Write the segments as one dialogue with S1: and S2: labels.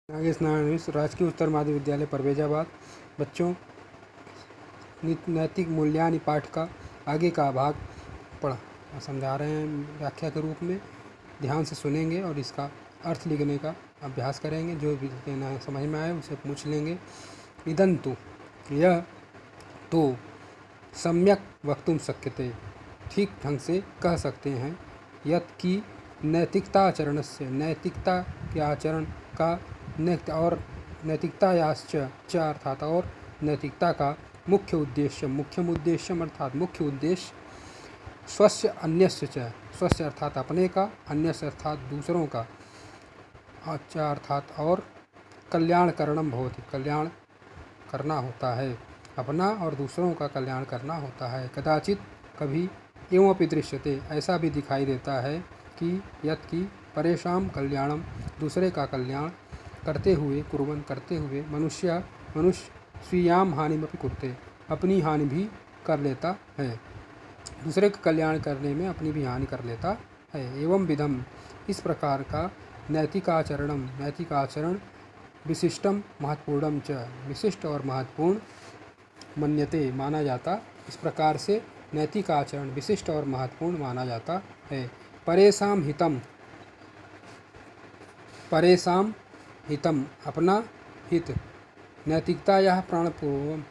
S1: नागेश नारायण मिश्र, राजकीय उच्चतर माध्यमिक विद्यालय परवेजाबाद। बच्चों, नैतिक मूल्यानि पाठ का आगे का भाग समझा रहे हैं व्याख्या के रूप में। ध्यान से सुनेंगे और इसका अर्थ लिखने का अभ्यास करेंगे। जो भी लेना समझ में आए उसे पूछ लेंगे। इदंतु, यह तो सम्यक वक्तुम शक्यते, ठीक ढंग से कह सकते हैं। यत की नैतिकता आचरण से, नैतिकता के आचरण का, और नैतिकतायाश्च अर्थात और नैतिकता का मुख्य उद्देश्य अर्थात मुख्य उद्देश्य, स्वस्य अन्यस्य च, स्वस्य अर्थात अपने का, अन्यस्य अर्थात दूसरों का, अच्छा अर्थात और कल्याण करणम भवति, कल्याण करना होता है। अपना और दूसरों का कल्याण करना होता है। कदाचित कभी एवं दृश्यते, ऐसा भी दिखाई देता है कि यत की परेशान कल्याणम, दूसरे का कल्याण करते हुए, कुर्बन करते हुए, मनुष्य स्वीयाम हानिमपि कुरुते, अपनी हानि भी कर लेता है। दूसरे का कल्याण करने में अपनी भी हानि कर लेता है। एवं विधम, इस प्रकार का नैतिक आचरण विशिष्टम महत्वपूर्णम च, विशिष्ट और महत्वपूर्ण मन्यते, माना जाता। इस प्रकार से नैतिक आचरण विशिष्ट और महत्वपूर्ण माना जाता है। परेशान हितम, अपना हित, नैतिकता यह प्राणपूर्वम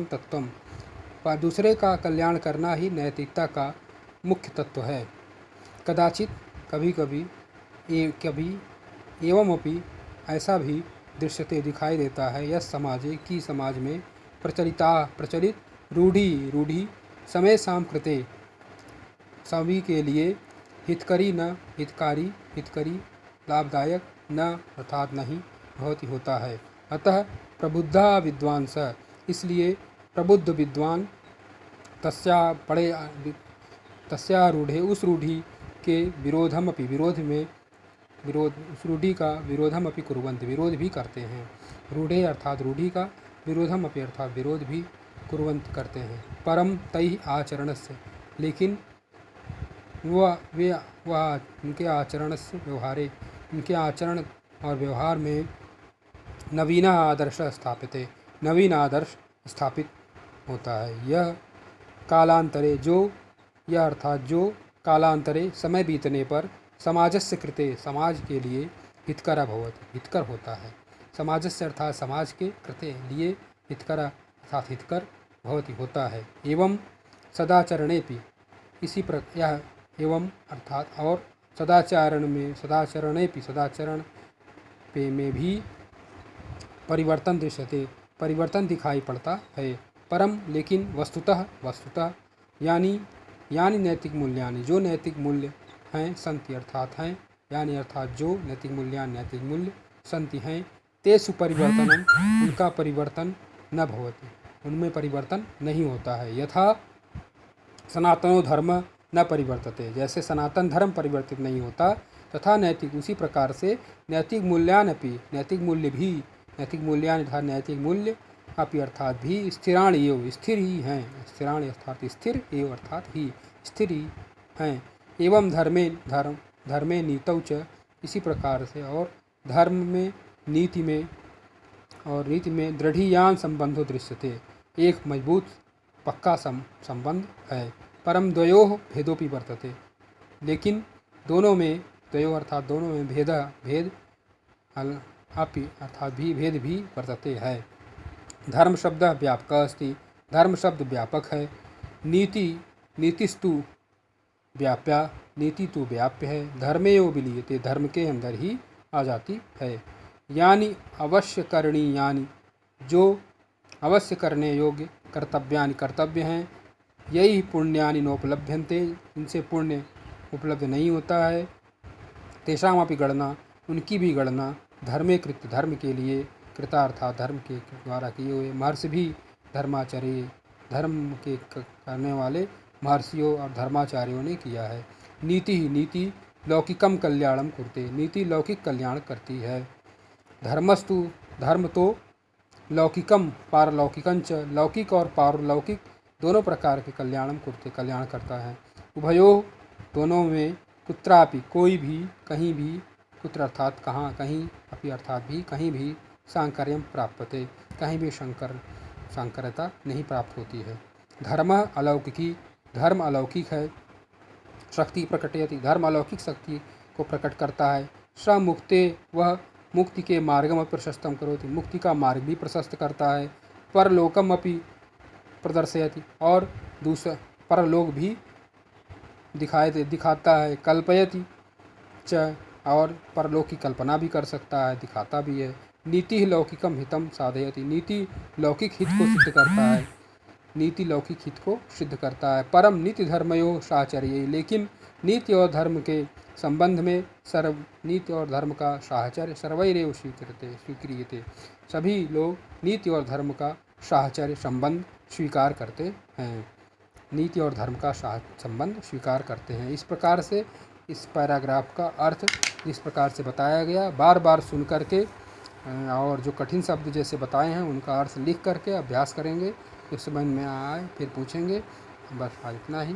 S1: तत्वम, पर दूसरे का कल्याण करना ही नैतिकता का मुख्य तत्व है। कदाचित कभी कभी एवमपि, ऐसा भी दृश्यते दिखाई देता है। यह समाज में प्रचलित रूढ़ी समय साम कृते, सभी के लिए हितकरी लाभदायक न अर्थात नहीं बहुत होता है। अतः प्रबुद्धा विद्वांस, इसलिए प्रबुद्ध विद्वान तस्या रूढ़े, उस रूढ़ी के उस रूढ़ी का विरोधम अपि कुर्वन्ति, विरोध भी करते हैं। रूढ़े अर्थात रूढ़ी का, विरोधम अपि अर्थात विरोध भी कुर्वन्ति करते हैं। परम तैः आचरणस्य, लेकिन वह उनके आचरण से व्यवहारे, उनके आचरण और व्यवहार में नवीन आदर्श स्थापित होता है। यह कालांतरे, जो कालांतरे समय बीतने पर समाजस्य कृते, समाज के लिए हितकर होता है। समाजस्य अर्थात समाज के कृते लिए हितकर भवति होता है। एवं सदाचरणेपि, इसी प्रकार यह एवं अर्थात और सदाचरण में भी परिवर्तन दृश्यते, परिवर्तन दिखाई पड़ता है। परम, लेकिन वस्तुतः यानी नैतिक मूल्यानि, जो नैतिक मूल्य हैं, संति अर्थात हैं, यानी अर्थात जो नैतिक मूल्य संति हैं, तेषु परिवर्तनम, उनका परिवर्तन न भवति, उनमें परिवर्तन नहीं होता है। यथा सनातनो धर्म न परिवर्तते, जैसे सनातन धर्म परिवर्तित नहीं होता, तथा नैतिक, उसी प्रकार से नैतिक मूल्यानपि, नैतिक मूल्य अपि अर्थात भी स्थिराणि एव, स्थिर ही हैं, स्थिराणि अर्थात स्थिर, एव अर्थात ही स्थिर ही हैं। एवं धर्मे नीतौ च, इसी प्रकार से और धर्म में, नीति में दृढ़ीयान संबंधो दृश्यते, एक मजबूत पक्का संबंध है। परम द्वयोः भेदोपि वर्तते, लेकिन दोनों में भेद अपि अर्थात भी भेद भी वर्तते है। धर्म शब्द व्यापक अस्ति, धर्म शब्द व्यापक है। नीतिस्तु व्याप्या, नीति तो व्याप्य है। धर्मेयो विलीयते, धर्म के अंदर ही आ जाती है। यानी अवश्य करणीयानि, जो अवश्य करने योग्य, कर्तव्यानि कर्तव्य हैं। यही पुण्यानि नोपलभ्यन्ते, इनसे पुण्य उपलब्ध नहीं होता है। तेषामपि गणना, उनकी भी गणना धर्मे कृत, धर्म के लिए, कृता अर्थात धर्म के द्वारा किए हुए। महर्षि भी धर्माचार्य, धर्म के करने वाले महर्षियों और धर्माचार्यों ने किया है। नीति लौकिकम कल्याणम कुरुते, नीति लौकिक कल्याण करती है। धर्मस्तु, धर्म तो लौकिकम पारलौकिकंच, लौकिक और पारलौकिक दोनों प्रकार के कल्याणम कुरुते, कल्याण करता है। उभयो, दोनों में कुत्रापि कोई भी, कहीं भी, कुत्र अर्थात कहाँ, कहीं, अपि अर्थात भी, कहीं भी, सांकर्यम प्राप्यते, कहीं भी सांकरता नहीं प्राप्त होती है। धर्म अलौकिकी, धर्म अलौकिक है। शक्ति प्रकटयति, धर्म अलौकिक शक्ति को प्रकट करता है। श्रम मुक्ते, वह मुक्ति के मार्गम प्रशस्तम करोति, मुक्ति का मार्ग भी प्रशस्त करता है। परलोकम अपि प्रदर्शयति, और दूसरा परलोक भी दिखाता है। कल्पयति च, और परलोक की कल्पना भी कर सकता है, दिखाता भी है। नीति लौकिकम हितम साधयति, नीति लौकिक हित को सिद्ध करता है, नीति लौकिक हित को सिद्ध करता है। परम नीति धर्मयो साहचर्य, लेकिन नीति और धर्म के संबंध में नीति और धर्म का साहचर्य सर्वैरेव स्वीक्रियते, सभी लोग नीति और धर्म का साहचर्य संबंध स्वीकार करते हैं, नीति और धर्म का संबंध स्वीकार करते हैं। इस प्रकार से इस पैराग्राफ का अर्थ इस प्रकार से बताया गया। बार बार सुन करके और जो कठिन शब्द जैसे बताए हैं उनका अर्थ लिख करके अभ्यास करेंगे, तो समझ में आए फिर पूछेंगे। बस इतना ही।